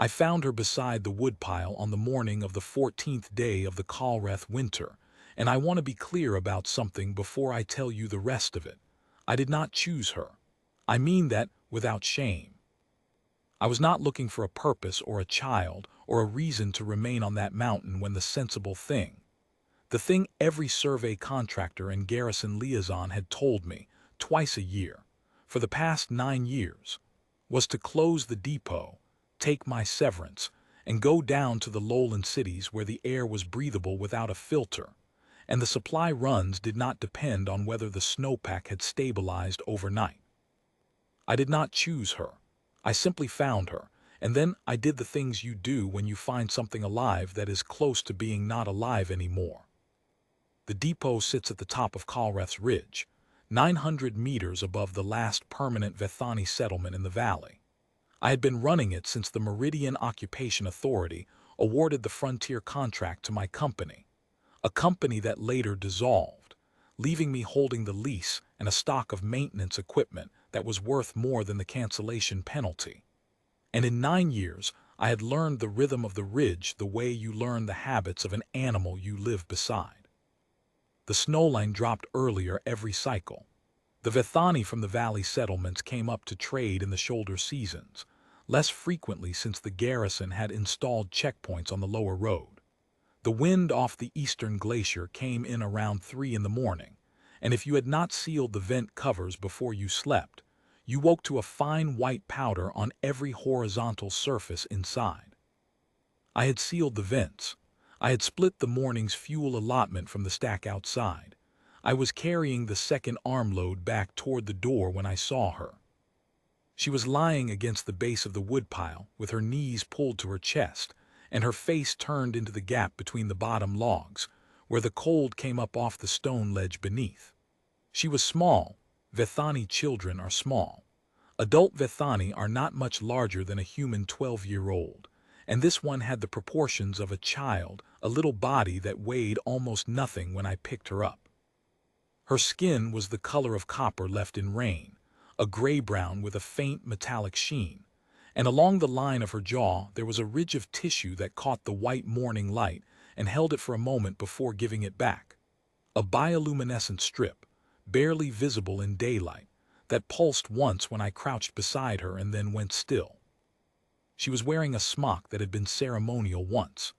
I found her beside the woodpile on the morning of the 14th day of the Kalreth winter, and I want to be clear about something before I tell you the rest of it. I did not choose her. I mean that without shame. I was not looking for a purpose or a child or a reason to remain on that mountain when the sensible thing, the thing every survey contractor and garrison liaison had told me twice a year, for the past 9 years, was to close the depot, take my severance, and go down to the lowland cities where the air was breathable without a filter, and the supply runs did not depend on whether the snowpack had stabilized overnight. I did not choose her. I simply found her, and then I did the things you do when you find something alive that is close to being not alive anymore. The depot sits at the top of Kalreth's Ridge, 900 meters above the last permanent Vethani settlement in the valley. I had been running it since the Meridian Occupation Authority awarded the frontier contract to my company, a company that later dissolved, leaving me holding the lease and a stock of maintenance equipment that was worth more than the cancellation penalty. And in 9 years, I had learned the rhythm of the ridge the way you learn the habits of an animal you live beside. The snowline dropped earlier every cycle. The Vethani from the valley settlements came up to trade in the shoulder seasons, less frequently since the garrison had installed checkpoints on the lower road. The wind off the eastern glacier came in around 3 in the morning, and if you had not sealed the vent covers before you slept, you woke to a fine white powder on every horizontal surface inside. I had sealed the vents. I had split the morning's fuel allotment from the stack outside. I was carrying the second armload back toward the door when I saw her. She was lying against the base of the woodpile with her knees pulled to her chest and her face turned into the gap between the bottom logs, where the cold came up off the stone ledge beneath. She was small. Vethani children are small. Adult Vethani are not much larger than a human 12-year-old, and this one had the proportions of a child, a little body that weighed almost nothing when I picked her up. Her skin was the color of copper left in rain, a gray-brown with a faint metallic sheen, and along the line of her jaw there was a ridge of tissue that caught the white morning light and held it for a moment before giving it back. A bioluminescent strip, barely visible in daylight, that pulsed once when I crouched beside her and then went still. She was wearing a smock that had been ceremonial once.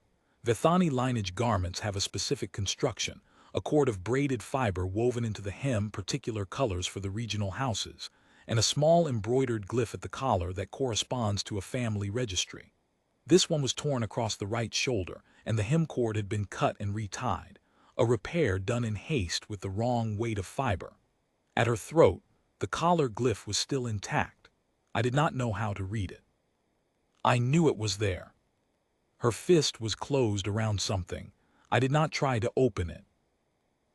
Vethani lineage garments have a specific construction, a cord of braided fiber woven into the hem particular colors for the regional houses, and a small embroidered glyph at the collar that corresponds to a family registry. This one was torn across the right shoulder, and the hem cord had been cut and retied, a repair done in haste with the wrong weight of fiber. At her throat, the collar glyph was still intact. I did not know how to read it. I knew it was there. Her fist was closed around something. I did not try to open it.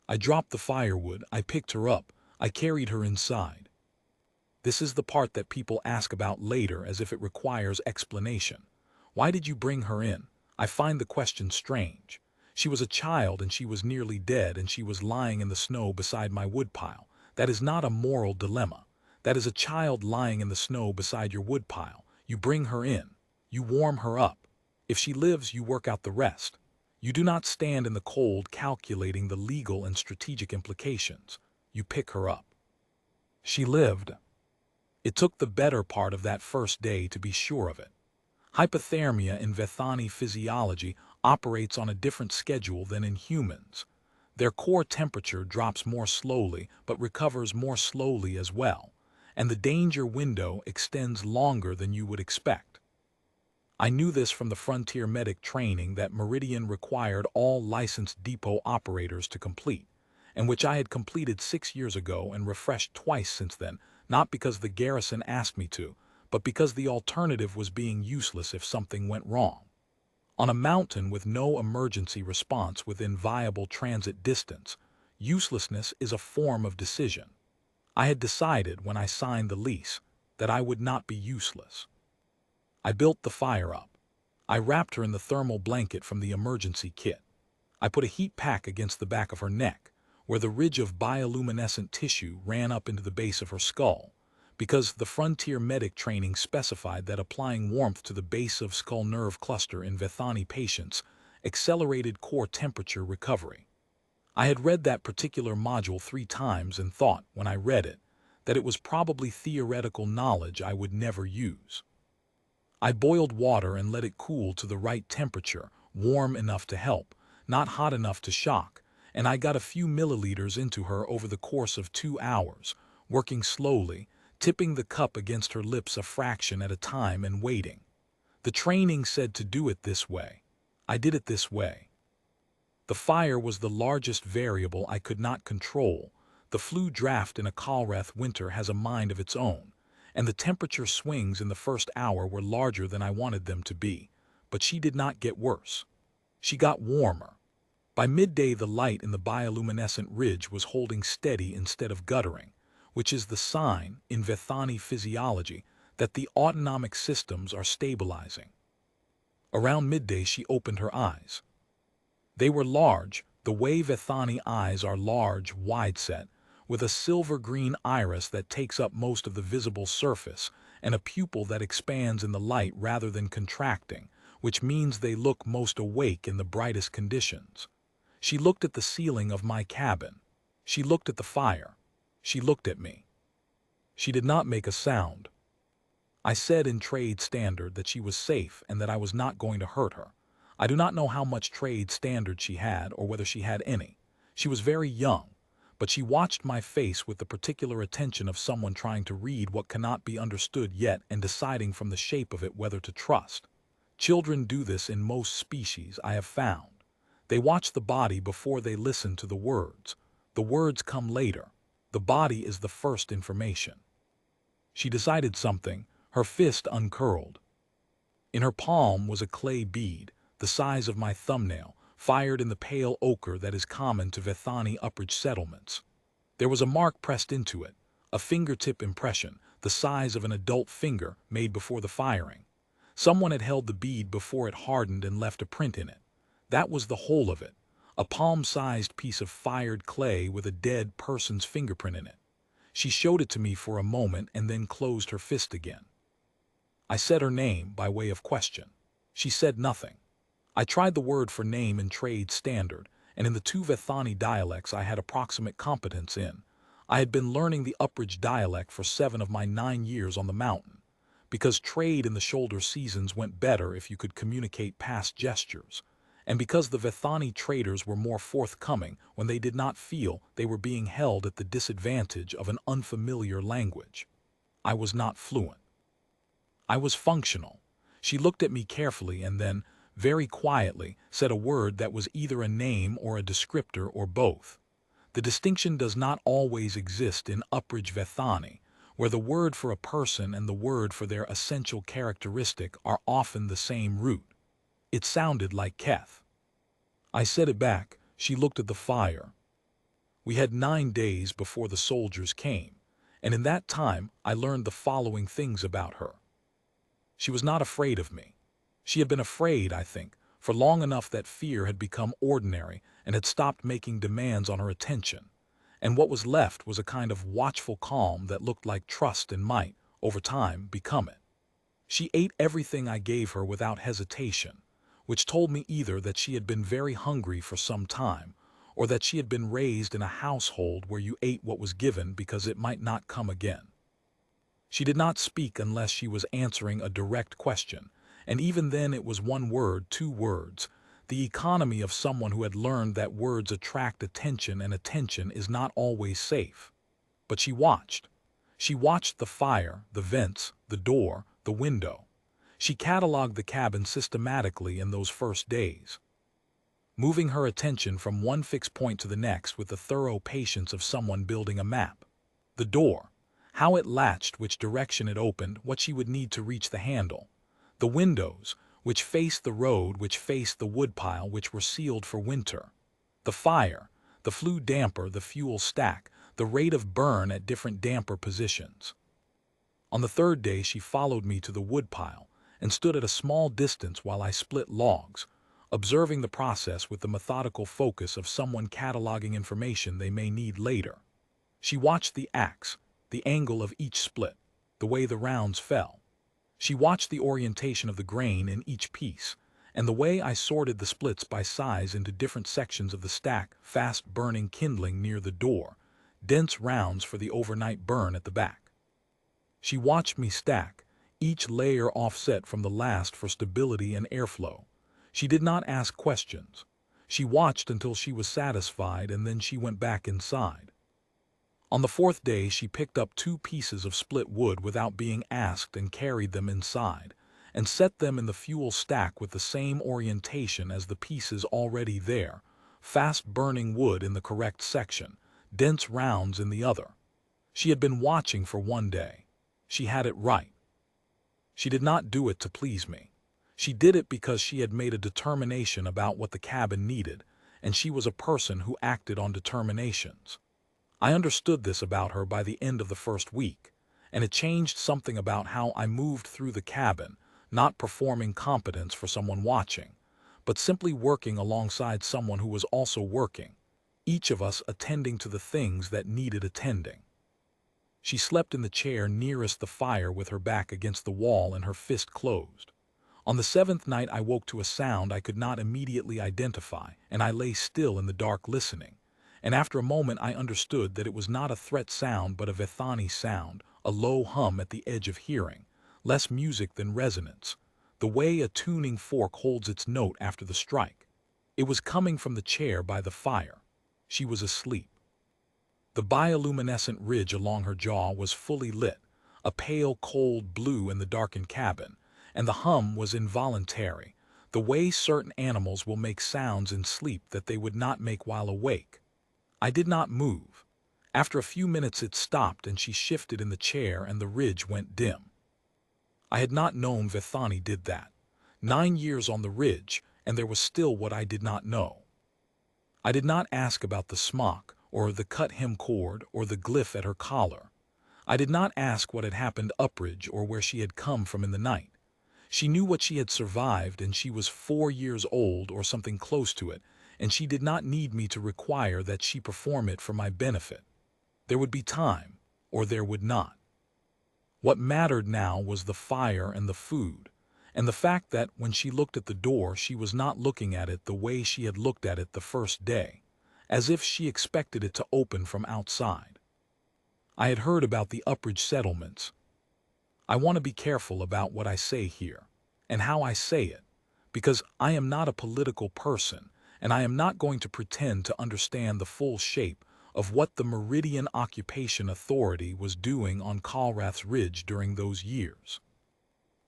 I dropped the firewood, I picked her up, I carried her inside. This is the part that people ask about later as if it requires explanation. Why did you bring her in? I find the question strange. She was a child and she was nearly dead and she was lying in the snow beside my woodpile. That is not a moral dilemma. That is a child lying in the snow beside your woodpile. You bring her in. You warm her up. If she lives, you work out the rest. You do not stand in the cold calculating the legal and strategic implications. You pick her up. She lived. It took the better part of that first day to be sure of it. Hypothermia in Vethani physiology operates on a different schedule than in humans. Their core temperature drops more slowly but recovers more slowly as well, and the danger window extends longer than you would expect. I knew this from the frontier medic training that Meridian required all licensed depot operators to complete, and which I had completed 6 years ago and refreshed twice since then, not because the garrison asked me to, but because the alternative was being useless if something went wrong. On a mountain with no emergency response within viable transit distance, uselessness is a form of decision. I had decided when I signed the lease that I would not be useless. I built the fire up. I wrapped her in the thermal blanket from the emergency kit. I put a heat pack against the back of her neck, where the ridge of bioluminescent tissue ran up into the base of her skull, because the frontier medic training specified that applying warmth to the base of skull nerve cluster in Vethani patients accelerated core temperature recovery. I had read that particular module 3 times and thought, when I read it, that it was probably theoretical knowledge I would never use. I boiled water and let it cool to the right temperature, warm enough to help, not hot enough to shock, and I got a few milliliters into her over the course of 2 hours, working slowly, tipping the cup against her lips a fraction at a time and waiting. The training said to do it this way. I did it this way. The fire was the largest variable I could not control. The flu draft in a Kalreth winter has a mind of its own, and the temperature swings in the first hour were larger than I wanted them to be, but she did not get worse. She got warmer. By midday the light in the bioluminescent ridge was holding steady instead of guttering, which is the sign, in Vethani physiology, that the autonomic systems are stabilizing. Around midday she opened her eyes. They were large, the way Vethani eyes are large, wide-set, with a silver-green iris that takes up most of the visible surface, and a pupil that expands in the light rather than contracting, which means they look most awake in the brightest conditions. She looked at the ceiling of my cabin. She looked at the fire. She looked at me. She did not make a sound. I said in trade standard that she was safe and that I was not going to hurt her. I do not know how much trade standard she had or whether she had any. She was very young, but she watched my face with the particular attention of someone trying to read what cannot be understood yet and deciding from the shape of it whether to trust. Children do this in most species, I have found. They watch the body before they listen to the words. The words come later. The body is the first information. She decided something, her fist uncurled. In her palm was a clay bead, the size of my thumbnail, fired in the pale ochre that is common to Vethani upridge settlements. There was a mark pressed into it, a fingertip impression, the size of an adult finger made before the firing. Someone had held the bead before it hardened and left a print in it. That was the whole of it, a palm-sized piece of fired clay with a dead person's fingerprint in it. She showed it to me for a moment and then closed her fist again. I said her name by way of question. She said nothing. I tried the word for name in trade standard, and in the 2 Vethani dialects I had approximate competence in. I had been learning the upridge dialect for 7 of my 9 years on the mountain, because trade in the shoulder seasons went better if you could communicate past gestures, and because the Vethani traders were more forthcoming when they did not feel they were being held at the disadvantage of an unfamiliar language. I was not fluent. I was functional. She looked at me carefully and then, very quietly, said a word that was either a name or a descriptor or both. The distinction does not always exist in upridge Vethani, where the word for a person and the word for their essential characteristic are often the same root. It sounded like Keth. I said it back. She looked at the fire. We had 9 days before the soldiers came, and in that time I learned the following things about her. She was not afraid of me. She had been afraid, I think, for long enough that fear had become ordinary and had stopped making demands on her attention, and what was left was a kind of watchful calm that looked like trust and might, over time, become it. She ate everything I gave her without hesitation, which told me either that she had been very hungry for some time, or that she had been raised in a household where you ate what was given because it might not come again. She did not speak unless she was answering a direct question, and even then it was 1 word, 2 words, the economy of someone who had learned that words attract attention and attention is not always safe. But she watched. She watched the fire, the vents, the door, the window. She cataloged the cabin systematically in those first days, moving her attention from one fixed point to the next with the thorough patience of someone building a map. The door, how it latched, which direction it opened, what she would need to reach the handle. The windows, which faced the road, which faced the woodpile, which were sealed for winter. The fire, the flue damper, the fuel stack, the rate of burn at different damper positions. On the 3rd day she followed me to the woodpile and stood at a small distance while I split logs, observing the process with the methodical focus of someone cataloging information they may need later. She watched the axe, the angle of each split. the way the rounds fell. She watched the orientation of the grain in each piece, and the way I sorted the splits by size into different sections of the stack, fast-burning kindling near the door, dense rounds for the overnight burn at the back. She watched me stack, each layer offset from the last for stability and airflow. She did not ask questions. She watched until she was satisfied, and then she went back inside. On the fourth day, she picked up 2 pieces of split wood without being asked and carried them inside, and set them in the fuel stack with the same orientation as the pieces already there, fast-burning wood in the correct section, dense rounds in the other. She had been watching for 1 day. She had it right. She did not do it to please me. She did it because she had made a determination about what the cabin needed, and she was a person who acted on determinations. I understood this about her by the end of the first week, and it changed something about how I moved through the cabin, not performing competence for someone watching, but simply working alongside someone who was also working, each of us attending to the things that needed attending. She slept in the chair nearest the fire with her back against the wall and her fist closed. On the 7th night I woke to a sound I could not immediately identify, and I lay still in the dark listening. And after a moment I understood that it was not a threat sound but a Vethani sound, a low hum at the edge of hearing, less music than resonance, the way a tuning fork holds its note after the strike. It was coming from the chair by the fire. She was asleep. The bioluminescent ridge along her jaw was fully lit, a pale cold blue in the darkened cabin, and the hum was involuntary, the way certain animals will make sounds in sleep that they would not make while awake. I did not move. After a few minutes it stopped and she shifted in the chair and the ridge went dim. I had not known Vethani did that. 9 years on the ridge, and there was still what I did not know. I did not ask about the smock, or the cut hem cord, or the glyph at her collar. I did not ask what had happened upridge or where she had come from in the night. She knew what she had survived, and she was 4 years old or something close to it, and she did not need me to require that she perform it for my benefit. There would be time, or there would not. What mattered now was the fire and the food, and the fact that when she looked at the door she was not looking at it the way she had looked at it the first day, as if she expected it to open from outside. I had heard about the upridge settlements. I want to be careful about what I say here, and how I say it, because I am not a political person, and I am not going to pretend to understand the full shape of what the Meridian Occupation Authority was doing on Colrath's Ridge during those years.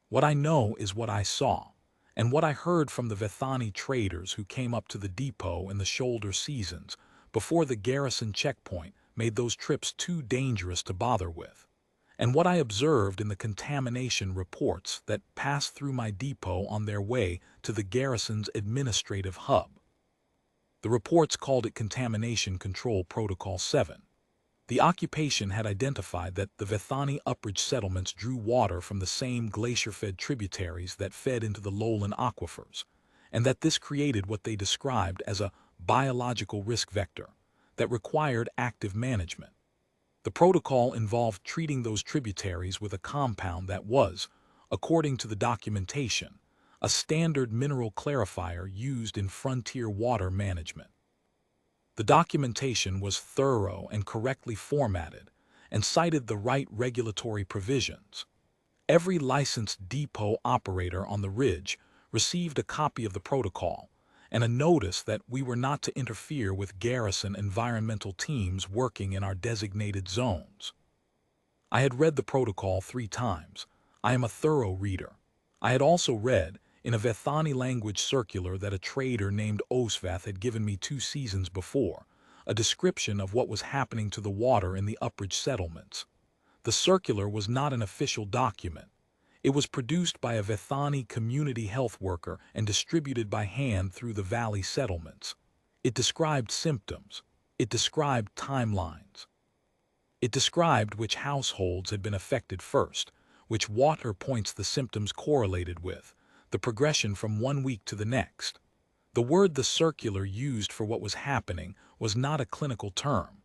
What I know is what I saw, and what I heard from the Vethani traders who came up to the depot in the shoulder seasons before the garrison checkpoint made those trips too dangerous to bother with, and what I observed in the contamination reports that passed through my depot on their way to the garrison's administrative hub. The reports called it Contamination Control Protocol 7. The occupation had identified that the Vethani upridge settlements drew water from the same glacier-fed tributaries that fed into the lowland aquifers, and that this created what they described as a biological risk vector that required active management. The protocol involved treating those tributaries with a compound that was, according to the documentation, a standard mineral clarifier used in frontier water management. The documentation was thorough and correctly formatted, and cited the right regulatory provisions. Every licensed depot operator on the ridge received a copy of the protocol, and a notice that we were not to interfere with garrison environmental teams working in our designated zones. I had read the protocol 3 times. I am a thorough reader. I had also read, in a Vethani language circular that a trader named Osvath had given me 2 seasons before, a description of what was happening to the water in the upridge settlements. The circular was not an official document. It was produced by a Vethani community health worker and distributed by hand through the valley settlements. It described symptoms. It described timelines. It described which households had been affected first, which water points the symptoms correlated with, the progression from 1 week to the next. The word the circular used for what was happening was not a clinical term.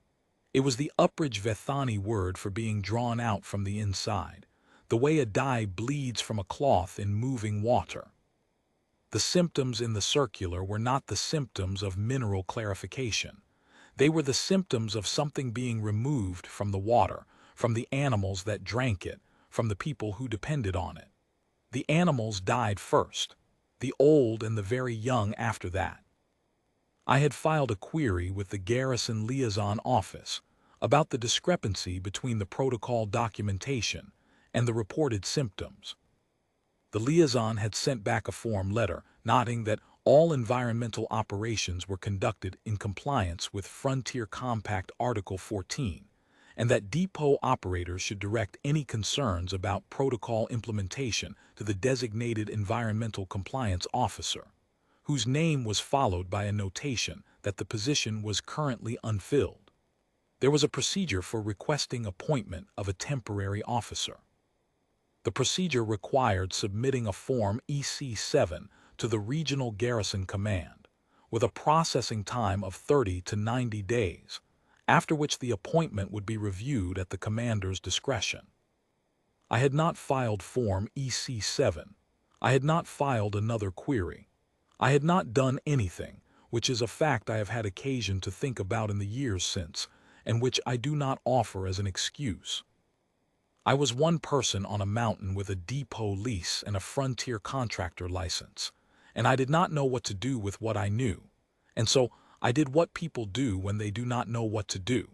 It was the upridge Vethani word for being drawn out from the inside, the way a dye bleeds from a cloth in moving water. The symptoms in the circular were not the symptoms of mineral clarification. They were the symptoms of something being removed from the water, from the animals that drank it, from the people who depended on it. The animals died first, the old and the very young after that. I had filed a query with the Garrison Liaison Office about the discrepancy between the protocol documentation and the reported symptoms. The liaison had sent back a form letter noting that all environmental operations were conducted in compliance with Frontier Compact Article 14, and that depot operators should direct any concerns about protocol implementation to the designated environmental compliance officer, whose name was followed by a notation that the position was currently unfilled. There was a procedure for requesting appointment of a temporary officer. The procedure required submitting a Form EC-7 to the Regional Garrison Command, with a processing time of 30 to 90 days, after which the appointment would be reviewed at the commander's discretion. I had not filed Form EC-7. I had not filed another query. I had not done anything, which is a fact I have had occasion to think about in the years since, and which I do not offer as an excuse. I was one person on a mountain with a depot lease and a frontier contractor license, and I did not know what to do with what I knew, and so I did what people do when they do not know what to do.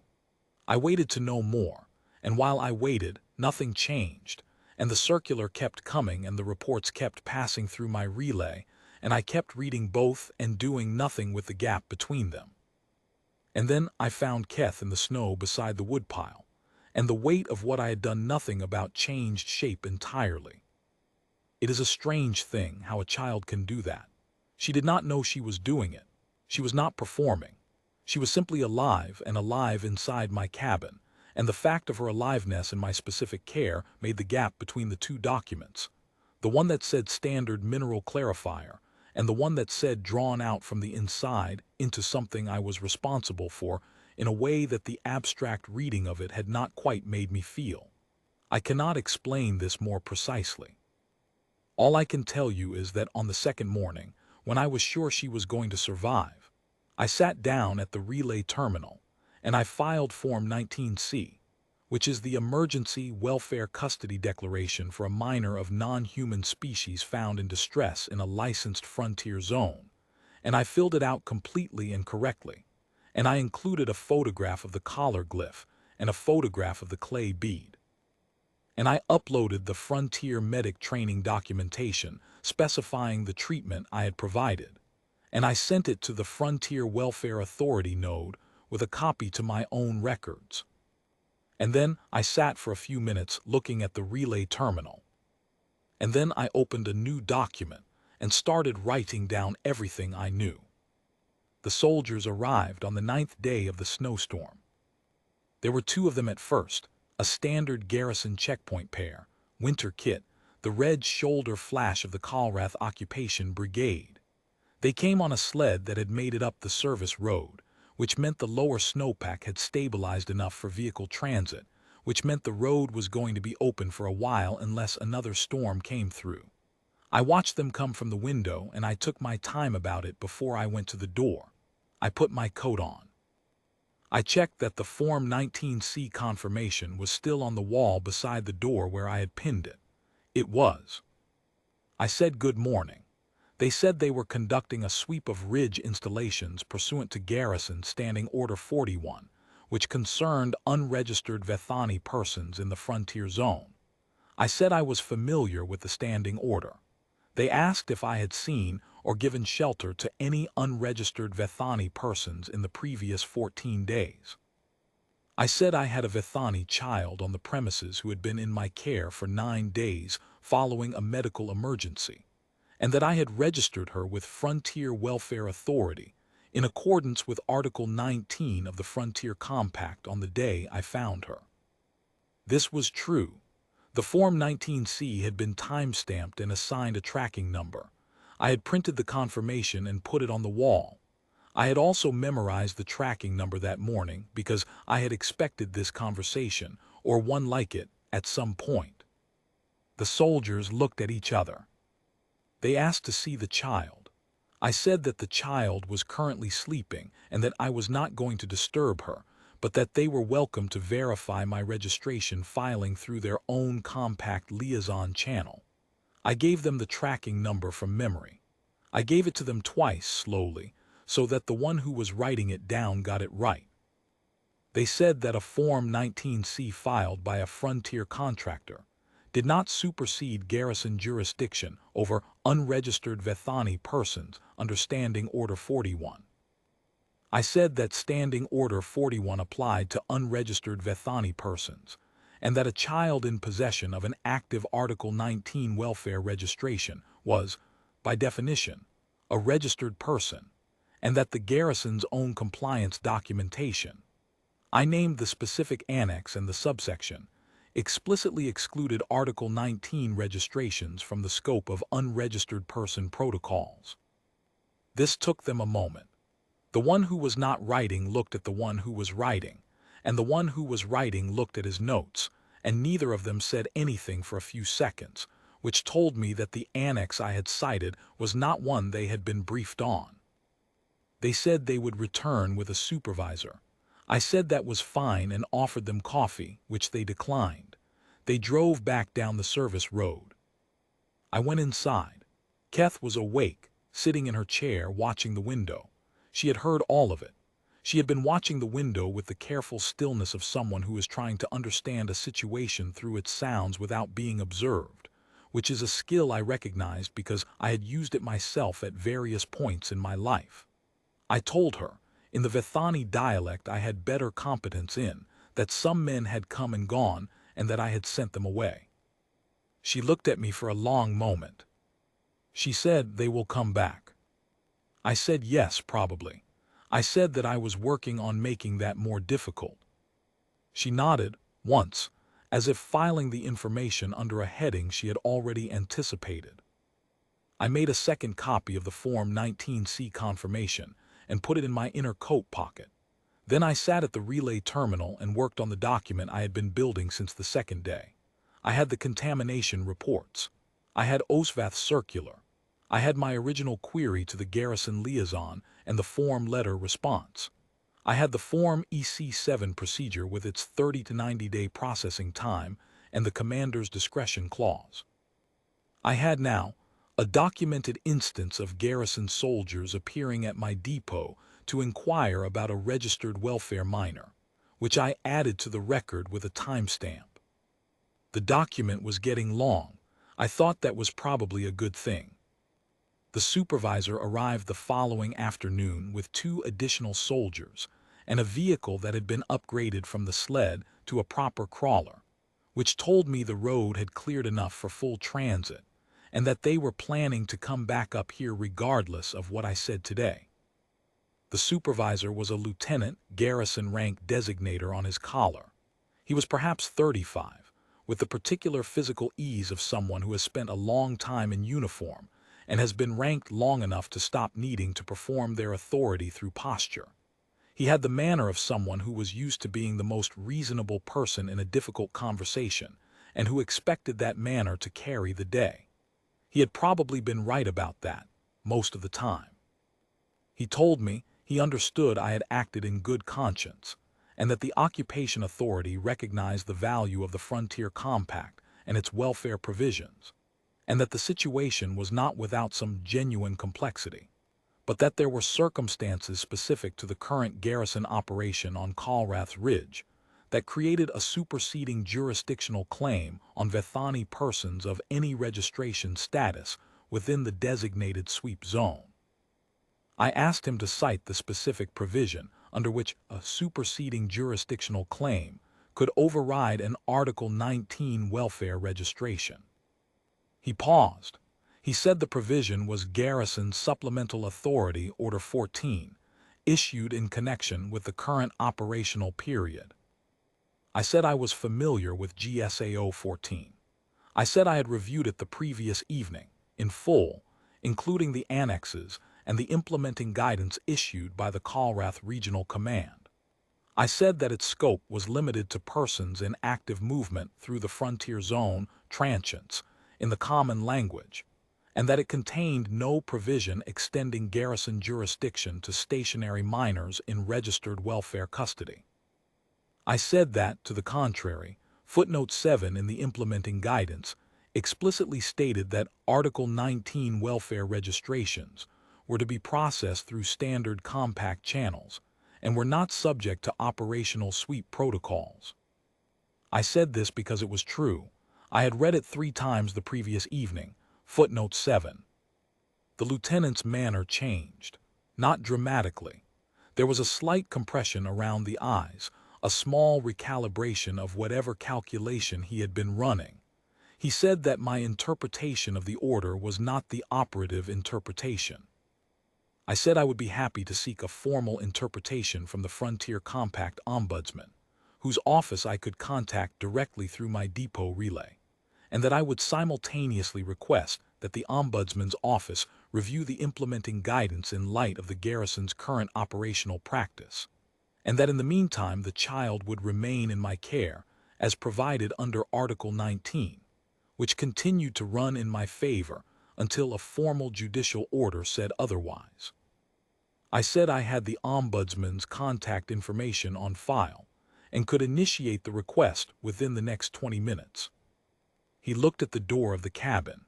I waited to know more, and while I waited, nothing changed, and the circular kept coming and the reports kept passing through my relay, and I kept reading both and doing nothing with the gap between them. And then I found Keth in the snow beside the woodpile, and the weight of what I had done nothing about changed shape entirely. It is a strange thing how a child can do that. She did not know she was doing it. She was not performing. She was simply alive and alive inside my cabin, and the fact of her aliveness and my specific care made the gap between the two documents, the one that said standard mineral clarifier and the one that said drawn out from the inside, into something I was responsible for in a way that the abstract reading of it had not quite made me feel. I cannot explain this more precisely. All I can tell you is that on the second morning, when I was sure she was going to survive, I sat down at the relay terminal and I filed Form 19C, which is the Emergency Welfare Custody Declaration for a minor of non-human species found in distress in a licensed frontier zone, and I filled it out completely and correctly, and I included a photograph of the collar glyph and a photograph of the clay bead. And I uploaded the Frontier Medic Training documentation specifying the treatment I had provided, and I sent it to the Frontier Welfare Authority node with a copy to my own records. And then I sat for a few minutes looking at the relay terminal. And then I opened a new document and started writing down everything I knew. The soldiers arrived on the 9th day of the snowstorm. There were 2 of them at first, a standard garrison checkpoint pair, winter kit, the red shoulder flash of the Colrath Occupation Brigade. They came on a sled that had made it up the service road, which meant the lower snowpack had stabilized enough for vehicle transit, which meant the road was going to be open for a while unless another storm came through. I watched them come from the window and I took my time about it before I went to the door. I put my coat on. I checked that the Form 19C confirmation was still on the wall beside the door where I had pinned it. It was. I said good morning. They said they were conducting a sweep of ridge installations pursuant to Garrison Standing Order 41, which concerned unregistered Vethani persons in the frontier zone. I said I was familiar with the standing order. They asked if I had seen or given shelter to any unregistered Vethani persons in the previous 14 days. I said I had a Vethani child on the premises who had been in my care for 9 days following a medical emergency, and that I had registered her with Frontier Welfare Authority in accordance with Article 19 of the Frontier Compact on the day I found her. This was true. The Form 19C had been time-stamped and assigned a tracking number. I had printed the confirmation and put it on the wall. I had also memorized the tracking number that morning because I had expected this conversation, or one like it, at some point. The soldiers looked at each other. They asked to see the child. I said that the child was currently sleeping and that I was not going to disturb her, but that they were welcome to verify my registration filing through their own compact liaison channel. I gave them the tracking number from memory. I gave it to them twice slowly, so that the one who was writing it down got it right. They said that a Form 19C filed by a frontier contractor did not supersede garrison jurisdiction over unregistered Vethani persons under Standing Order 41. I said that Standing Order 41 applied to unregistered Vethani persons, and that a child in possession of an active Article 19 welfare registration was, by definition, a registered person, and that the garrison's own compliance documentation, I named the specific annex and the subsection, explicitly excluded Article 19 registrations from the scope of unregistered person protocols. This took them a moment. The one who was not writing looked at the one who was writing, and the one who was writing looked at his notes, and neither of them said anything for a few seconds, which told me that the annex I had cited was not one they had been briefed on. They said they would return with a supervisor. I said that was fine and offered them coffee, which they declined. They drove back down the service road. I went inside. Keth was awake, sitting in her chair watching the window. She had heard all of it. She had been watching the window with the careful stillness of someone who is trying to understand a situation through its sounds without being observed, which is a skill I recognized because I had used it myself at various points in my life. I told her, in the Vethani dialect I had better competence in, that some men had come and gone and that I had sent them away. She looked at me for a long moment. She said, "They will come back." I said yes, probably. I said that I was working on making that more difficult. She nodded, once, as if filing the information under a heading she had already anticipated. I made a second copy of the Form 19C confirmation and put it in my inner coat pocket. Then I sat at the relay terminal and worked on the document I had been building since the second day. I had the contamination reports. I had Osvath's circular. I had my original query to the garrison liaison and the form letter response. I had the Form EC7 procedure with its 30 to 90-day processing time and the commander's discretion clause. I had now a documented instance of garrison soldiers appearing at my depot to inquire about a registered welfare minor, which I added to the record with a timestamp. The document was getting long. I thought that was probably a good thing. The supervisor arrived the following afternoon with 2 additional soldiers and a vehicle that had been upgraded from the sled to a proper crawler, which told me the road had cleared enough for full transit and that they were planning to come back up here regardless of what I said today. The supervisor was a lieutenant, garrison rank designator on his collar. He was perhaps 35, with the particular physical ease of someone who has spent a long time in uniform and has been ranked long enough to stop needing to perform their authority through posture. He had the manner of someone who was used to being the most reasonable person in a difficult conversation and who expected that manner to carry the day. He had probably been right about that, most of the time. He told me he understood I had acted in good conscience, and that the occupation authority recognized the value of the Frontier Compact and its welfare provisions, and that the situation was not without some genuine complexity, but that there were circumstances specific to the current garrison operation on Colrath's Ridge that created a superseding jurisdictional claim on Vethani persons of any registration status within the designated sweep zone. I asked him to cite the specific provision under which a superseding jurisdictional claim could override an Article 19 welfare registration. He paused. He said the provision was Garrison Supplemental Authority Order 14, issued in connection with the current operational period. I said I was familiar with GSAO 14. I said I had reviewed it the previous evening, in full, including the annexes and the implementing guidance issued by the Colrath Regional Command. I said that its scope was limited to persons in active movement through the frontier zone, transients, in the common language, and that it contained no provision extending garrison jurisdiction to stationary minors in registered welfare custody. I said that, to the contrary, footnote 7 in the implementing guidance explicitly stated that Article 19 welfare registrations were to be processed through standard compact channels and were not subject to operational sweep protocols. I said this because it was true. I had read it 3 times the previous evening. Footnote 7. The lieutenant's manner changed. Not dramatically. There was a slight compression around the eyes, a small recalibration of whatever calculation he had been running. He said that my interpretation of the order was not the operative interpretation. I said I would be happy to seek a formal interpretation from the Frontier Compact Ombudsman, whose office I could contact directly through my depot relay, and that I would simultaneously request that the Ombudsman's office review the implementing guidance in light of the garrison's current operational practice, and that in the meantime the child would remain in my care as provided under Article 19, which continued to run in my favor until a formal judicial order said otherwise. I said I had the Ombudsman's contact information on file and could initiate the request within the next 20 minutes. He looked at the door of the cabin.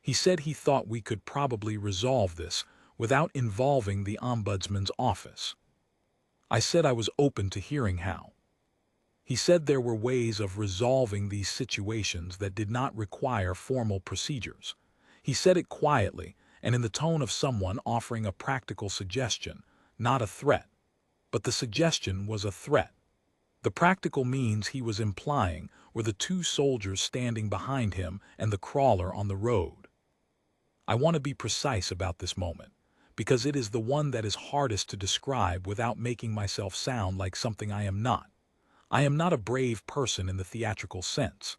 He said he thought we could probably resolve this without involving the Ombudsman's office. I said I was open to hearing how. He said there were ways of resolving these situations that did not require formal procedures. He said it quietly and in the tone of someone offering a practical suggestion, not a threat. But the suggestion was a threat. The practical means he was implying were the 2 soldiers standing behind him and the crawler on the road. I want to be precise about this moment, because it is the one that is hardest to describe without making myself sound like something I am not. I am not a brave person in the theatrical sense.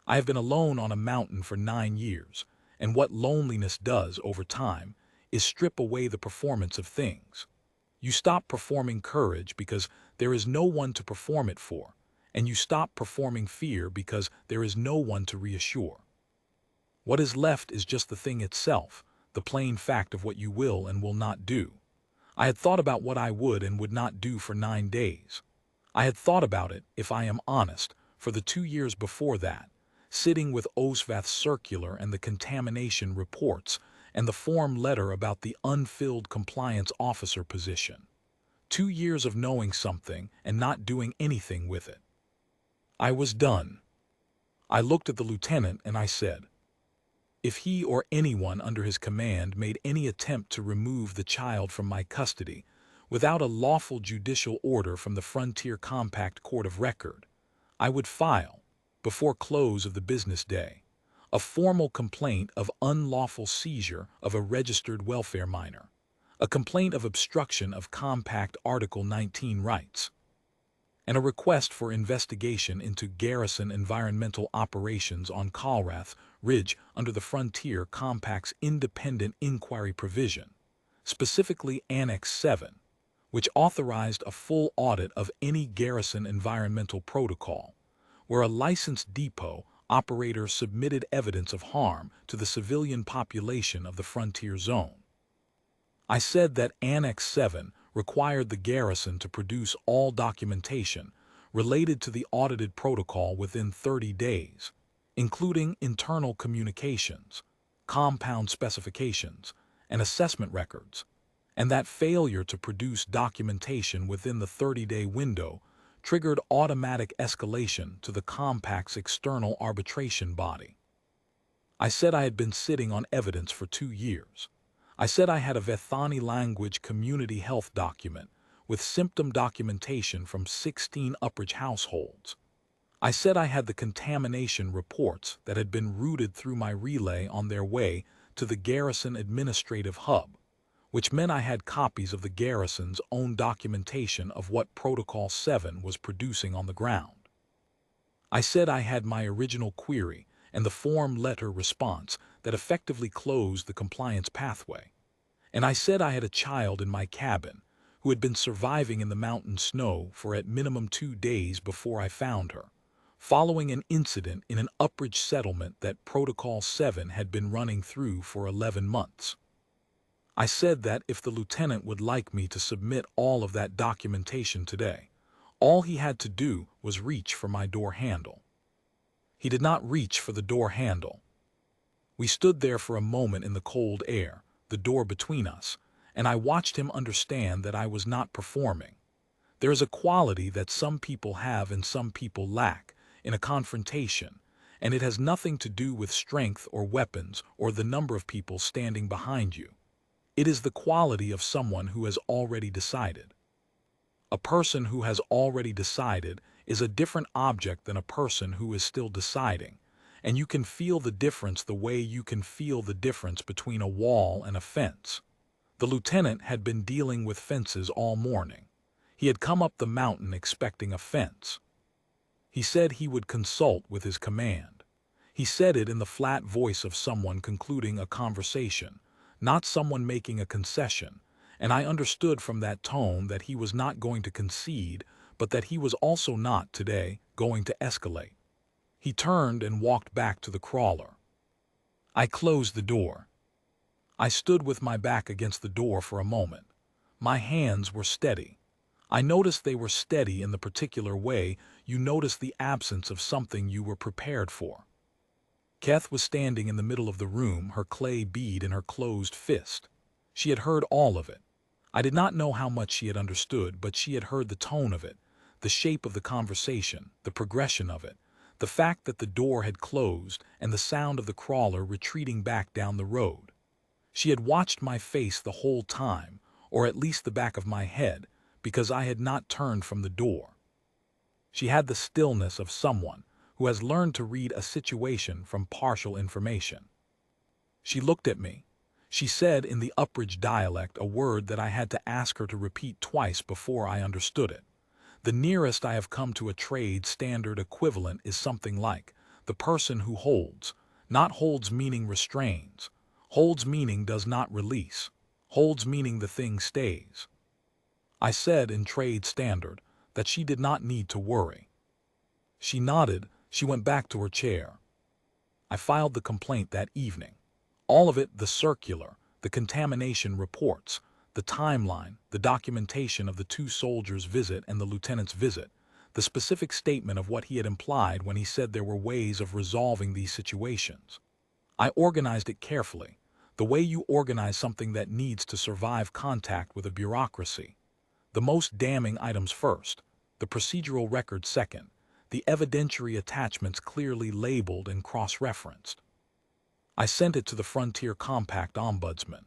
I have been alone on a mountain for 9 years, and what loneliness does over time is strip away the performance of things. You stop performing courage because there is no one to perform it for, and you stop performing fear because there is no one to reassure. What is left is just the thing itself, the plain fact of what you will and will not do. I had thought about what I would and would not do for 9 days. I had thought about it, if I am honest, for the 2 years before that, sitting with Osvath's circular and the contamination reports and the form letter about the unfilled compliance officer position. 2 years of knowing something and not doing anything with it. I was done. I looked at the lieutenant and I said, if he or anyone under his command made any attempt to remove the child from my custody without a lawful judicial order from the Frontier Compact Court of Record, I would file, before close of the business day, a formal complaint of unlawful seizure of a registered welfare minor, a complaint of obstruction of Compact Article 19 rights, and a request for investigation into garrison environmental operations on Colrath Ridge under the Frontier Compact's independent inquiry provision, specifically Annex 7, which authorized a full audit of any garrison environmental protocol, where a licensed depot operator submitted evidence of harm to the civilian population of the frontier zone. I said that Annex 7 required the garrison to produce all documentation related to the audited protocol within 30 days, including internal communications, compound specifications, and assessment records, and that failure to produce documentation within the 30-day window triggered automatic escalation to the Compact's external arbitration body. I said I had been sitting on evidence for 2 years. I said I had a Vethani language community health document with symptom documentation from 16 Uppridge households. I said I had the contamination reports that had been routed through my relay on their way to the garrison administrative hub, which meant I had copies of the garrison's own documentation of what Protocol 7 was producing on the ground. I said I had my original query and the form letter response that effectively closed the compliance pathway. And I said I had a child in my cabin who had been surviving in the mountain snow for at minimum 2 days before I found her. following an incident in an upridge settlement that Protocol 7 had been running through for 11 months. I said that if the lieutenant would like me to submit all of that documentation today, all he had to do was reach for my door handle. He did not reach for the door handle. We stood there for a moment in the cold air, the door between us, and I watched him understand that I was not performing. There is a quality that some people have and some people lack in a confrontation, and it has nothing to do with strength or weapons or the number of people standing behind you. It is the quality of someone who has already decided. A person who has already decided is a different object than a person who is still deciding, and you can feel the difference the way you can feel the difference between a wall and a fence. The lieutenant had been dealing with fences all morning. He had come up the mountain expecting a fence. He said he would consult with his command. He said it in the flat voice of someone concluding a conversation, not someone making a concession, and I understood from that tone that he was not going to concede, but that he was also not, today, going to escalate. He turned and walked back to the crawler. I closed the door. I stood with my back against the door for a moment. My hands were steady. I noticed they were steady in the particular way you notice the absence of something you were prepared for. Keth was standing in the middle of the room, her clay bead in her closed fist. She had heard all of it. I did not know how much she had understood, but she had heard the tone of it, the shape of the conversation, the progression of it, the fact that the door had closed and the sound of the crawler retreating back down the road. She had watched my face the whole time, or at least the back of my head, because I had not turned from the door. She had the stillness of someone who has learned to read a situation from partial information. She looked at me. She said in the upridge dialect a word that I had to ask her to repeat twice before I understood it. The nearest I have come to a trade standard equivalent is something like, the person who holds, not holds meaning restrains, holds meaning does not release, holds meaning the thing stays. I said in trade standard that she did not need to worry. She nodded. She went back to her chair. I filed the complaint that evening. All of it, the circular, the contamination reports, the timeline, the documentation of the two soldiers' visit and the lieutenant's visit, the specific statement of what he had implied when he said there were ways of resolving these situations. I organized it carefully, the way you organize something that needs to survive contact with a bureaucracy. The most damning items first, the procedural record second, the evidentiary attachments clearly labeled and cross-referenced. I sent it to the Frontier Compact Ombudsman.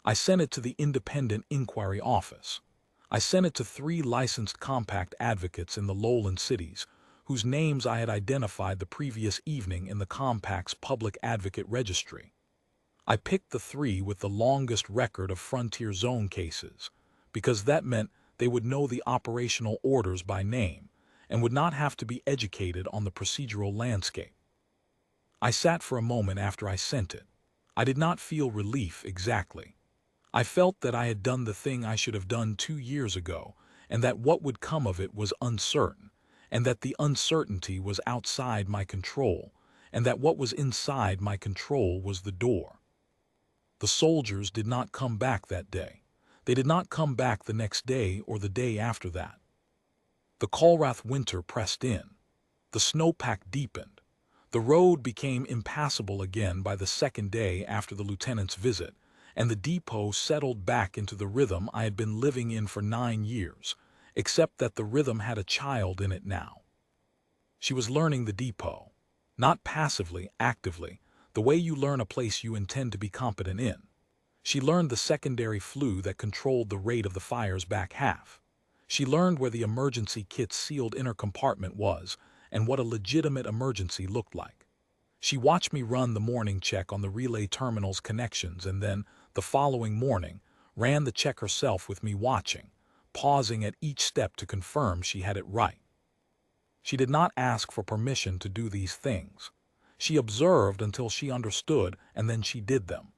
I sent it to the Independent Inquiry Office. I sent it to 3 licensed compact advocates in the lowland cities, whose names I had identified the previous evening in the compact's public advocate registry. I picked the 3 with the longest record of Frontier Zone cases, because that meant they would know the operational orders by name and would not have to be educated on the procedural landscape. I sat for a moment after I sent it. I did not feel relief exactly. I felt that I had done the thing I should have done 2 years ago, and that what would come of it was uncertain, and that the uncertainty was outside my control, and that what was inside my control was the door. The soldiers did not come back that day. They did not come back the next day or the day after that. The Colrath winter pressed in. The snowpack deepened. The road became impassable again by the second day after the lieutenant's visit, and the depot settled back into the rhythm I had been living in for 9 years, except that the rhythm had a child in it now. She was learning the depot, not passively, actively, the way you learn a place you intend to be competent in. She learned the secondary flue that controlled the rate of the fire's back half. She learned where the emergency kit's sealed inner compartment was and what a legitimate emergency looked like. She watched me run the morning check on the relay terminal's connections and then, the following morning, ran the check herself with me watching, pausing at each step to confirm she had it right. She did not ask for permission to do these things. She observed until she understood, and then she did them.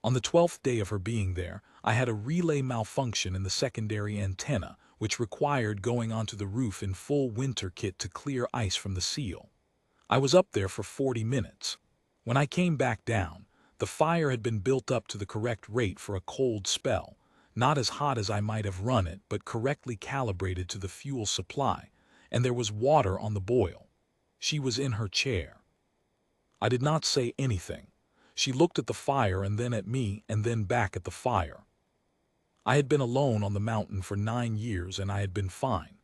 On the 12th day of her being there, I had a relay malfunction in the secondary antenna, which required going onto the roof in full winter kit to clear ice from the seal. I was up there for 40 minutes. When I came back down, the fire had been built up to the correct rate for a cold spell, not as hot as I might have run it, but correctly calibrated to the fuel supply, and there was water on the boil. She was in her chair. I did not say anything. She looked at the fire and then at me and then back at the fire. I had been alone on the mountain for 9 years and I had been fine.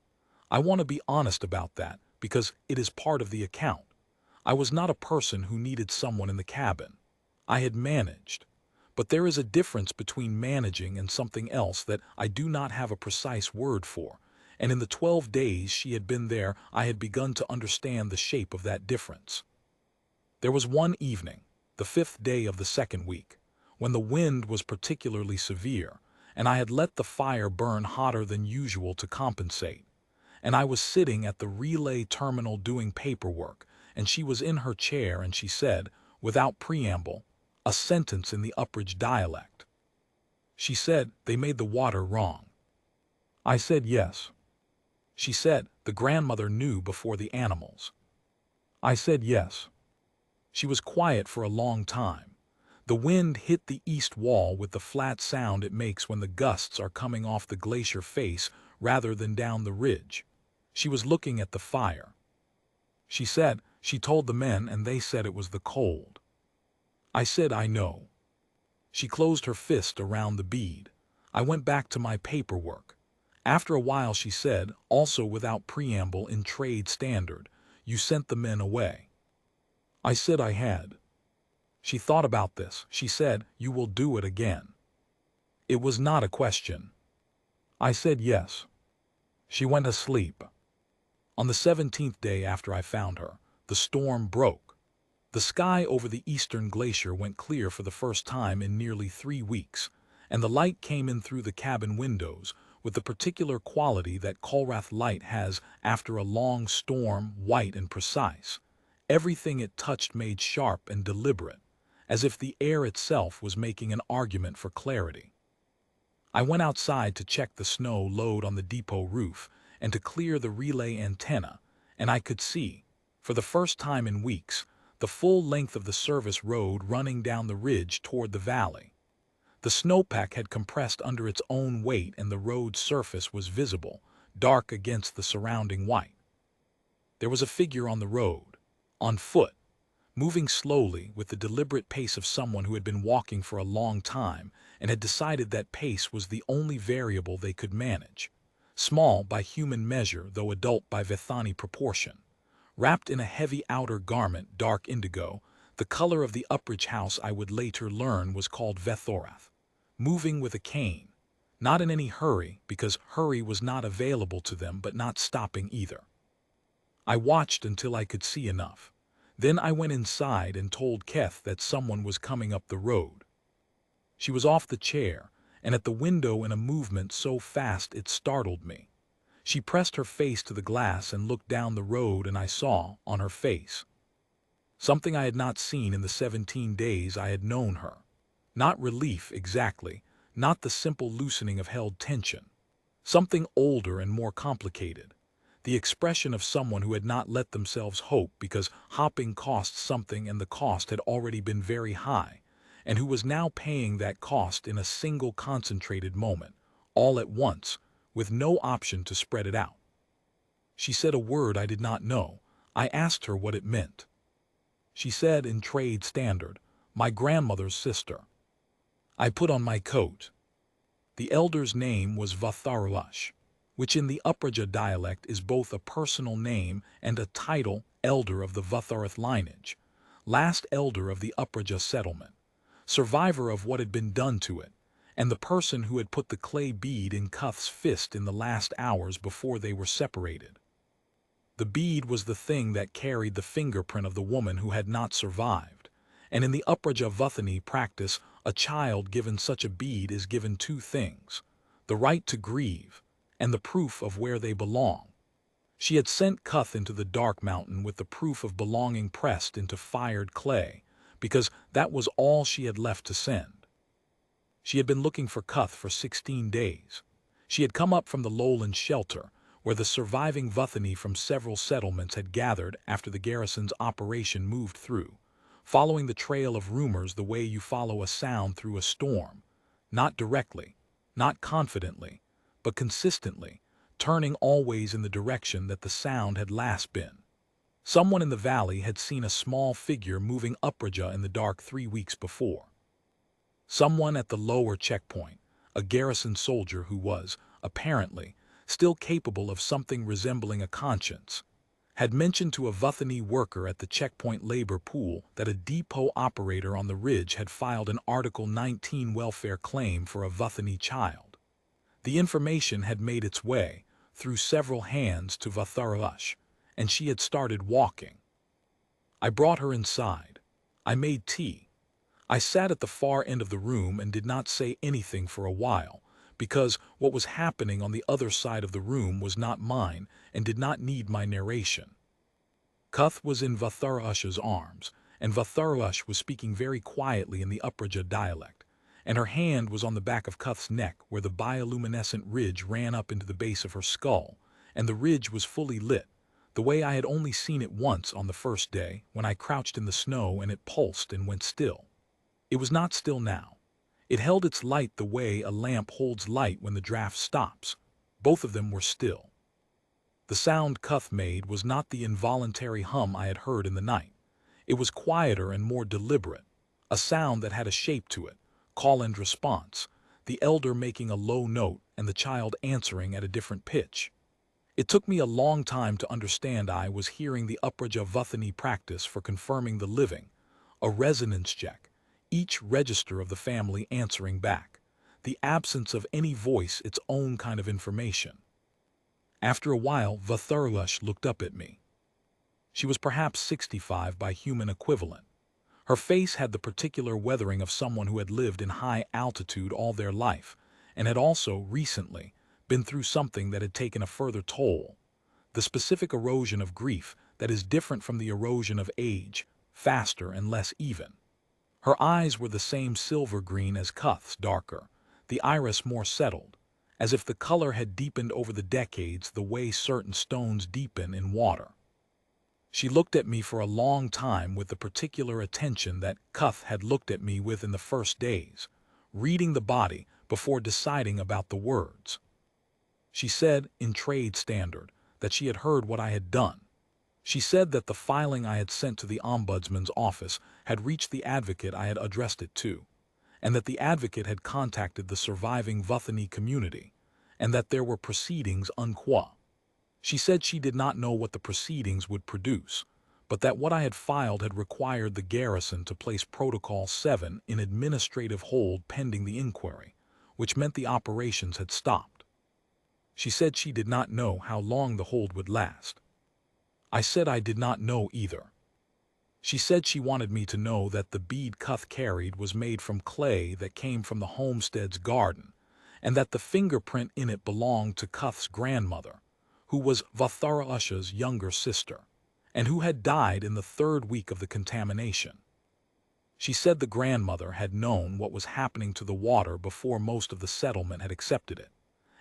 I want to be honest about that because it is part of the account. I was not a person who needed someone in the cabin. I had managed. But there is a difference between managing and something else that I do not have a precise word for, and in the 12 days she had been there I had begun to understand the shape of that difference. There was one evening, the 5th day of the 2nd week, when the wind was particularly severe, and I had let the fire burn hotter than usual to compensate, and I was sitting at the relay terminal doing paperwork, and she was in her chair and she said, without preamble, a sentence in the Uppridge dialect. She said, "They made the water wrong." I said yes. She said, "The grandmother knew before the animals." I said yes. She was quiet for a long time. The wind hit the east wall with the flat sound it makes when the gusts are coming off the glacier face rather than down the ridge. She was looking at the fire. She said, she told the men and they said it was the cold. I said, I know. She closed her fist around the bead. I went back to my paperwork. After a while she said, also without preamble in trade standard, "You sent the men away." I said I had. She thought about this. She said, "You will do it again." It was not a question. I said yes. She went asleep. On the 17th day after I found her, the storm broke. The sky over the eastern glacier went clear for the first time in nearly 3 weeks, and the light came in through the cabin windows with the particular quality that Colrath light has after a long storm, white and precise. Everything it touched made sharp and deliberate, as if the air itself was making an argument for clarity. I went outside to check the snow load on the depot roof and to clear the relay antenna, and I could see, for the first time in weeks, the full length of the service road running down the ridge toward the valley. The snowpack had compressed under its own weight and the road's surface was visible, dark against the surrounding white. There was a figure on the road, on foot, moving slowly with the deliberate pace of someone who had been walking for a long time and had decided that pace was the only variable they could manage. Small by human measure, though adult by Vethani proportion. Wrapped in a heavy outer garment, dark indigo, the color of the Uppridge house I would later learn was called Vethorath. Moving with a cane. Not in any hurry, because hurry was not available to them, but not stopping either. I watched until I could see enough. Then I went inside and told Keth that someone was coming up the road. She was off the chair, and at the window in a movement so fast it startled me. She pressed her face to the glass and looked down the road, and I saw, on her face, something I had not seen in the 17 days I had known her. Not relief exactly, not the simple loosening of held tension. Something older and more complicated. The expression of someone who had not let themselves hope because hopping cost something and the cost had already been very high, and who was now paying that cost in a single concentrated moment, all at once, with no option to spread it out. She said a word I did not know. I asked her what it meant. She said in trade standard, "My grandmother's sister." I put on my coat. The elder's name was Vatharuash, which in the Uppridge dialect is both a personal name and a title, elder of the Vatharath lineage, last elder of the Uppridge settlement, survivor of what had been done to it, and the person who had put the clay bead in Cuth's fist in the last hours before they were separated. The bead was the thing that carried the fingerprint of the woman who had not survived, and in the Uppridge Vuthani practice, a child given such a bead is given 2 things, the right to grieve, and the proof of where they belong. She had sent Cuth into the dark mountain with the proof of belonging pressed into fired clay, because that was all she had left to send. She had been looking for Cuth for 16 days. She had come up from the lowland shelter, where the surviving Vuthani from several settlements had gathered after the garrison's operation moved through, following the trail of rumors the way you follow a sound through a storm, not directly, not confidently, but consistently, turning always in the direction that the sound had last been. Someone in the valley had seen a small figure moving upraja in the dark 3 weeks before. Someone at the lower checkpoint, a garrison soldier who was, apparently, still capable of something resembling a conscience, had mentioned to a Vuthani worker at the checkpoint labor pool that a depot operator on the ridge had filed an Article 19 welfare claim for a Vuthani child. The information had made its way, through several hands, to Vatharash, and she had started walking. I brought her inside. I made tea. I sat at the far end of the room and did not say anything for a while, because what was happening on the other side of the room was not mine and did not need my narration. Kuth was in Vatharash's arms, and Vatharash was speaking very quietly in the Upraja dialect, and her hand was on the back of Kuth's neck where the bioluminescent ridge ran up into the base of her skull, and the ridge was fully lit, the way I had only seen it once on the first day when I crouched in the snow and it pulsed and went still. It was not still now. It held its light the way a lamp holds light when the draft stops. Both of them were still. The sound Kuth made was not the involuntary hum I had heard in the night. It was quieter and more deliberate, a sound that had a shape to it, call and response, the elder making a low note and the child answering at a different pitch. It took me a long time to understand I was hearing the Upraja Vuthani practice for confirming the living, a resonance check, each register of the family answering back, the absence of any voice its own kind of information. After a while, Vatharash looked up at me. She was perhaps 65 by human equivalent. Her face had the particular weathering of someone who had lived in high altitude all their life, and had also, recently, been through something that had taken a further toll, the specific erosion of grief that is different from the erosion of age, faster and less even. Her eyes were the same silver green as Kuth's, darker, the iris more settled, as if the color had deepened over the decades the way certain stones deepen in water. She looked at me for a long time with the particular attention that Kuth had looked at me with in the first days, reading the body before deciding about the words. She said, in trade standard, that she had heard what I had done. She said that the filing I had sent to the ombudsman's office had reached the advocate I had addressed it to, and that the advocate had contacted the surviving Vuthani community, and that there were proceedings unquo. She said she did not know what the proceedings would produce, but that what I had filed had required the garrison to place Protocol 7 in administrative hold pending the inquiry, which meant the operations had stopped. She said she did not know how long the hold would last. I said I did not know either. She said she wanted me to know that the bead Kuth carried was made from clay that came from the homestead's garden, and that the fingerprint in it belonged to Kuth's grandmother, who was Vatharash's younger sister, and who had died in the 3rd week of the contamination. She said the grandmother had known what was happening to the water before most of the settlement had accepted it,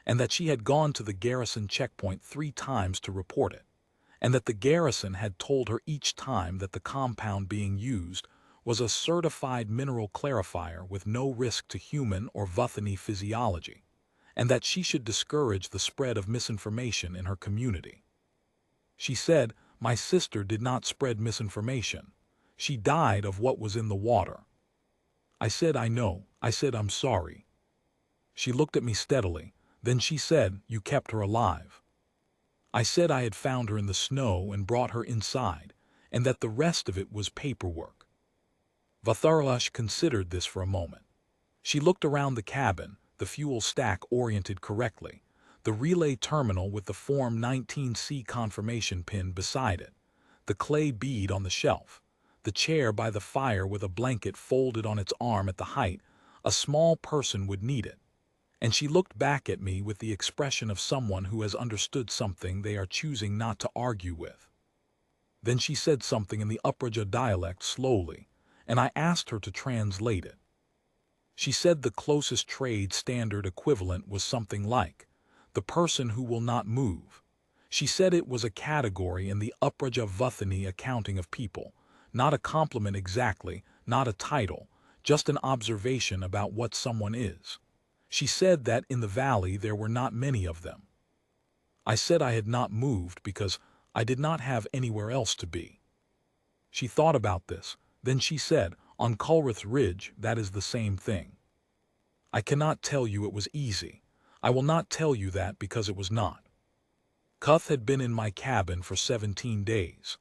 and that she had gone to the garrison checkpoint 3 times to report it, and that the garrison had told her each time that the compound being used was a certified mineral clarifier with no risk to human or Vuthani physiology, and that she should discourage the spread of misinformation in her community. She said, my sister did not spread misinformation. She died of what was in the water. I said, I know. I said, I'm sorry. She looked at me steadily. Then she said, you kept her alive. I said I had found her in the snow and brought her inside, and that the rest of it was paperwork. Vatharash considered this for a moment. She looked around the cabin, the fuel stack oriented correctly, the relay terminal with the Form 19C confirmation pin beside it, the clay bead on the shelf, the chair by the fire with a blanket folded on its arm at the height a small person would need it. And she looked back at me with the expression of someone who has understood something they are choosing not to argue with. Then she said something in the Upraja dialect slowly, and I asked her to translate it. She said the closest trade standard equivalent was something like, the person who will not move. She said it was a category in the Upraja Vathani accounting of people, not a compliment exactly, not a title, just an observation about what someone is. She said that in the valley there were not many of them. I said I had not moved because I did not have anywhere else to be. She thought about this, then she said, on Culrath Ridge that is the same thing. I cannot tell you it was easy. I will not tell you that because it was not. Cuth had been in my cabin for 17 days.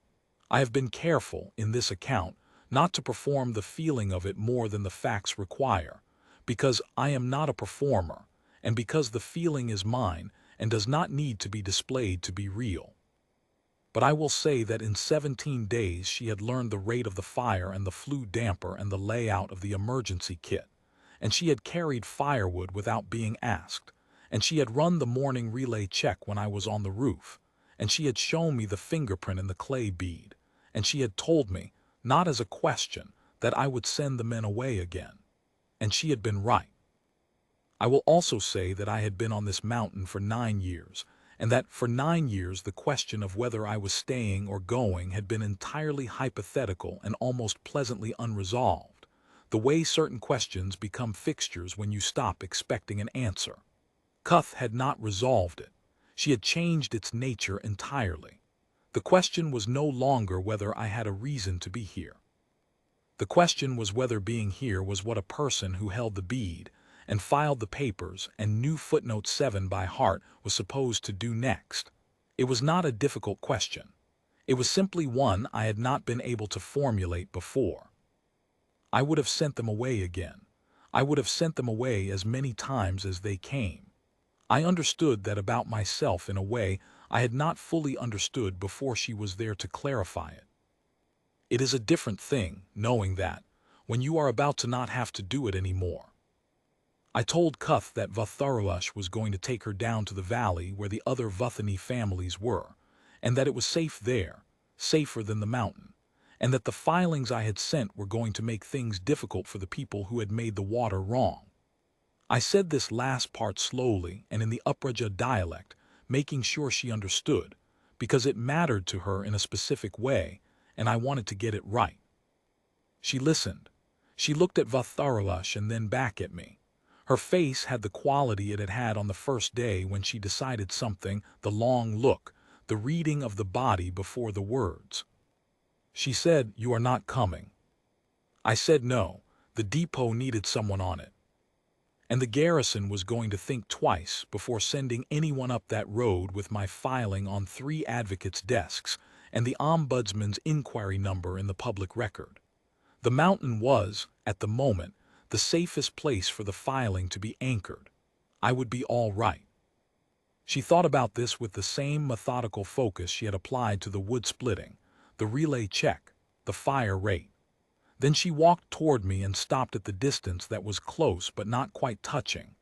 I have been careful, in this account, not to perform the feeling of it more than the facts require, because I am not a performer, and because the feeling is mine and does not need to be displayed to be real. But I will say that in 17 days she had learned the rate of the fire and the flue damper and the layout of the emergency kit, and she had carried firewood without being asked, and she had run the morning relay check when I was on the roof, and she had shown me the fingerprint in the clay bead, and she had told me, not as a question, that I would send the men away again. And she had been right. I will also say that I had been on this mountain for 9 years, and that for 9 years the question of whether I was staying or going had been entirely hypothetical and almost pleasantly unresolved, the way certain questions become fixtures when you stop expecting an answer. Cuth had not resolved it. She had changed its nature entirely. The question was no longer whether I had a reason to be here. The question was whether being here was what a person who held the bead and filed the papers and knew footnote 7 by heart was supposed to do next. It was not a difficult question. It was simply one I had not been able to formulate before. I would have sent them away again. I would have sent them away as many times as they came. I understood that about myself in a way I had not fully understood before she was there to clarify it. It is a different thing, knowing that, when you are about to not have to do it anymore. I told Cuth that Vatharush was going to take her down to the valley where the other Vathani families were, and that it was safe there, safer than the mountain, and that the filings I had sent were going to make things difficult for the people who had made the water wrong. I said this last part slowly and in the Upraja dialect, making sure she understood, because it mattered to her in a specific way, and I wanted to get it right. She listened. She looked at Vatharush and then back at me. Her face had the quality it had had on the first day when she decided something, the long look, the reading of the body before the words. She said, "You are not coming." I said no, the depot needed someone on it. And the garrison was going to think twice before sending anyone up that road with my filing on 3 advocates' desks and the ombudsman's inquiry number in the public record. The mountain was, at the moment, the safest place for the filing to be anchored. I would be all right. She thought about this with the same methodical focus she had applied to the wood splitting, the relay check, the fire rate. Then she walked toward me and stopped at the distance that was close but not quite touching,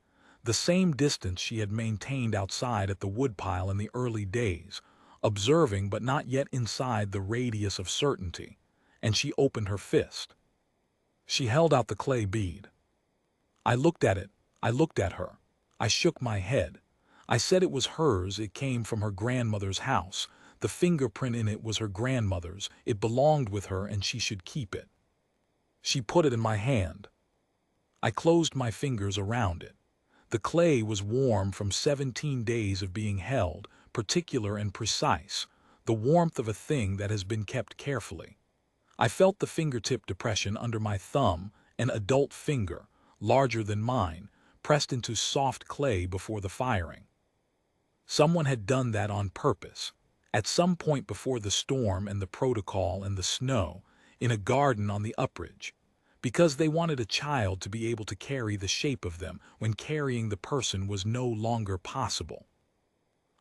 the same distance she had maintained outside at the woodpile in the early days, observing but not yet inside the radius of certainty, and she opened her fist. She held out the clay bead. I looked at it. I looked at her. I shook my head. I said it was hers. It came from her grandmother's house. The fingerprint in it was her grandmother's. It belonged with her and she should keep it. She put it in my hand. I closed my fingers around it. The clay was warm from 17 days of being held, particular and precise, the warmth of a thing that has been kept carefully. I felt the fingertip depression under my thumb, an adult finger, larger than mine, pressed into soft clay before the firing. Someone had done that on purpose, at some point before the storm and the protocol and the snow, in a garden on the upridge, because they wanted a child to be able to carry the shape of them when carrying the person was no longer possible.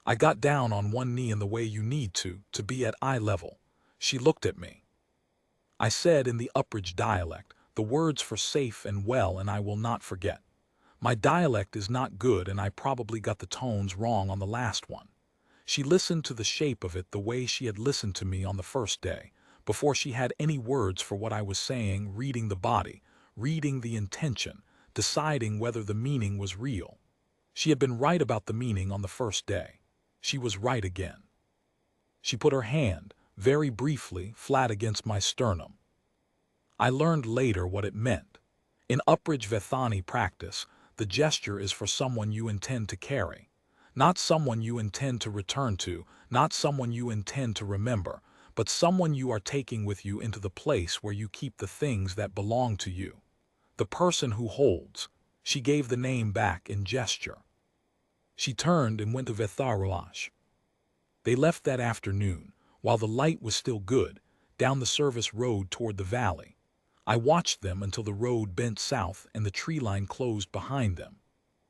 I got down on one knee in the way you need to be at eye level. She looked at me. I said in the upridge dialect, the words for safe and well, and I will not forget. My dialect is not good and I probably got the tones wrong on the last one. She listened to the shape of it the way she had listened to me on the first day, before she had any words for what I was saying, reading the body, reading the intention, deciding whether the meaning was real. She had been right about the meaning on the first day. She was right again. She put her hand, very briefly, flat against my sternum. I learned later what it meant. In Upridge Vethani practice, the gesture is for someone you intend to carry. Not someone you intend to return to, not someone you intend to remember, but someone you are taking with you into the place where you keep the things that belong to you. The person who holds. She gave the name back in gesture. She turned and went to Vetharuash. They left that afternoon, while the light was still good, down the service road toward the valley. I watched them until the road bent south and the tree line closed behind them.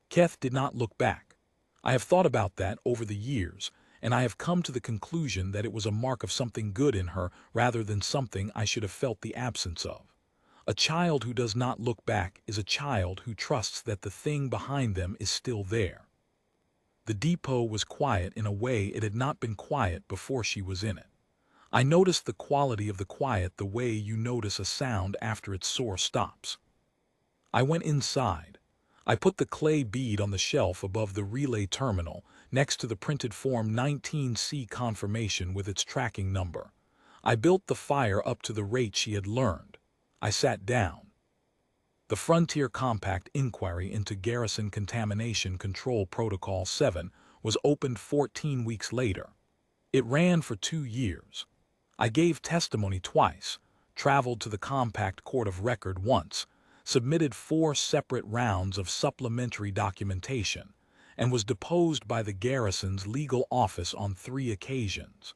Keth did not look back. I have thought about that over the years, and I have come to the conclusion that it was a mark of something good in her rather than something I should have felt the absence of. A child who does not look back is a child who trusts that the thing behind them is still there. The depot was quiet in a way it had not been quiet before she was in it. I noticed the quality of the quiet the way you notice a sound after its soar stops. I went inside. I put the clay bead on the shelf above the relay terminal, next to the printed Form 19C confirmation with its tracking number. I built the fire up to the rate she had learned. I sat down. The Frontier Compact Inquiry into Garrison Contamination Control Protocol 7 was opened 14 weeks later. It ran for 2 years. I gave testimony twice, traveled to the Compact Court of Record once, submitted 4 separate rounds of supplementary documentation, and was deposed by the garrison's legal office on 3 occasions.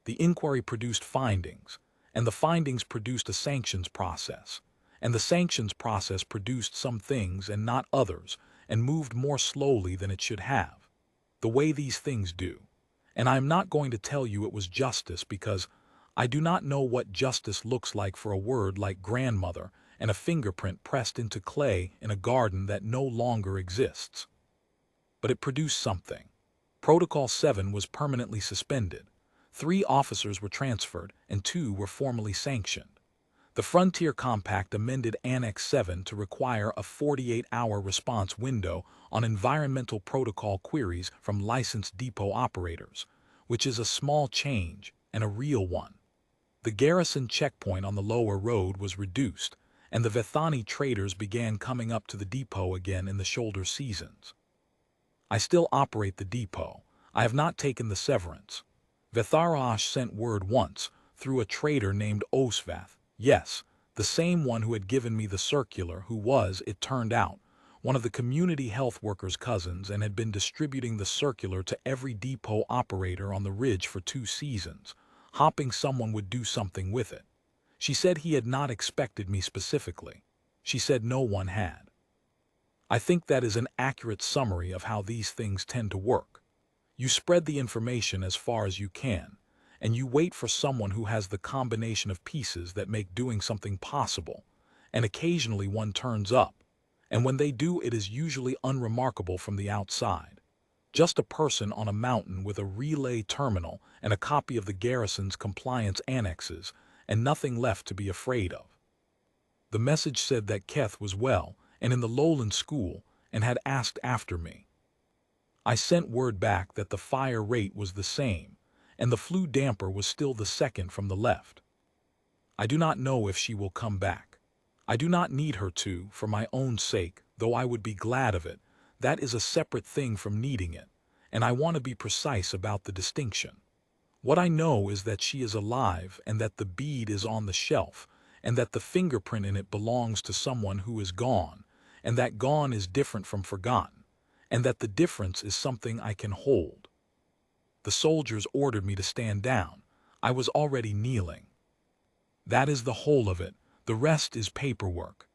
The inquiry produced findings, and the findings produced a sanctions process, and the sanctions process produced some things and not others, and moved more slowly than it should have, the way these things do. And I am not going to tell you it was justice because I do not know what justice looks like for a word like grandmother and a fingerprint pressed into clay in a garden that no longer exists. But it produced something. Protocol 7 was permanently suspended. 3 officers were transferred and 2 were formally sanctioned. The Frontier Compact amended Annex 7 to require a 48-hour response window on environmental protocol queries from licensed depot operators, which is a small change and a real one. The garrison checkpoint on the lower road was reduced, and the Vethani traders began coming up to the depot again in the shoulder seasons. I still operate the depot. I have not taken the severance. Vetharash sent word once, through a trader named Osvath. Yes, the same one who had given me the circular, who was, it turned out, one of the community health workers' cousins and had been distributing the circular to every depot operator on the ridge for 2 seasons, hoping someone would do something with it. She said he had not expected me specifically. She said no one had. I think that is an accurate summary of how these things tend to work. You spread the information as far as you can, and you wait for someone who has the combination of pieces that make doing something possible, and occasionally one turns up, and when they do it is usually unremarkable from the outside. Just a person on a mountain with a relay terminal and a copy of the garrison's compliance annexes, and nothing left to be afraid of. The message said that Keth was well and in the Lowland school and had asked after me. I sent word back that the fire rate was the same, and the flue damper was still the second from the left. I do not know if she will come back. I do not need her to, for my own sake, though I would be glad of it. That is a separate thing from needing it, and I want to be precise about the distinction. What I know is that she is alive and that the bead is on the shelf, and that the fingerprint in it belongs to someone who is gone, and that gone is different from forgotten, and that the difference is something I can hold. The soldiers ordered me to stand down. I was already kneeling. That is the whole of it. The rest is paperwork.